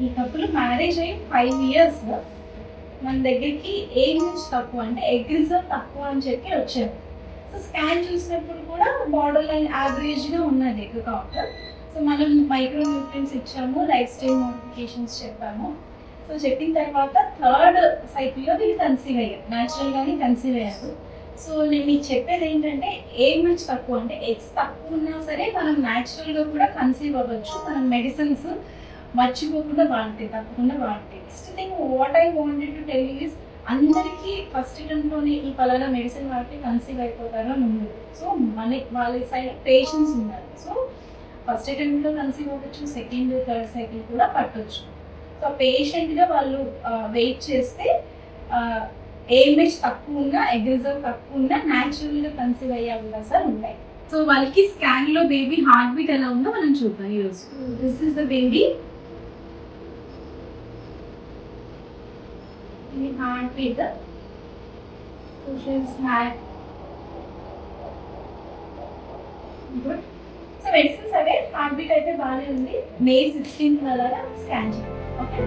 ఈ couple marriage అయ్యి 5 years మన దగ్గరికి ఏజ్ తక్కువ అంటే ఎగ్ రిజర్వ్ తక్కువ అని చెప్పి వచ్చారు. సో స్కాన్ చూసినప్పుడు కూడా బార్డర్ లైన్ యావరేజ్గా ఉన్నది ఎగ్ కౌంట్. సో మనం మైక్రో న్యూట్రియన్స్ ఇచ్చాము, లైఫ్ స్టైల్ మోడిఫికేషన్స్ చెప్పాము. సో చెప్పిన తర్వాత 3rd సైకిల్లో వీళ్ళు కన్సీవ్ అయ్యారు, న్యాచురల్గానే కన్సీవ్ అయ్యారు. సో నేను మీకు చెప్పేది ఏంటంటే ఏజ్ తక్కువ అంటే ఎగ్స్ తక్కువ ఉన్నా సరే మనం న్యాచురల్గా కూడా కన్సీవ్ అవ్వచ్చు. మనం మెడిసిన్స్ మర్చిపోకుండా వాడితే తప్పకుండా వాడితే. Next thing what I wanted to tell is అందరికీ ఫస్ట్ అటెంప్ట్లోనే ఈ పలానా మెడిసిన్ వాడితే కన్సీవ్ అయిపోతారు అని ఉండదు. సో వాళ్ళ సైడ్ పేషెన్స్ ఉండాలి. సో ఫస్ట్ అటెంప్ట్లో కన్సీవ్ అవ్వచ్చు, సెకండ్ 3rd సైకిల్ కూడా పట్టవచ్చు. సో పేషెంట్గా వాళ్ళు వెయిట్ చేస్తే ఏజ్ తక్కువ ఉన్నా, ఎగ్ రిజర్వ్ తక్కువ ఉన్నా న్యాచురల్గా కన్సీవ్ అయ్యే అవకాశాలు ఉంటాయి. సో వాళ్ళకి స్కాన్లో బేబీ హార్ట్ బీట్ ఎలా ఉందో మనం చూద్దాం ఈరోజు. This is the baby. ఇది heart beat. Good. So medicines అవే, హార్ట్ బీట్ అయితే బాగానే ఉంది. May 16th అలాగా స్కాన్ చేయాలి. ఓకే.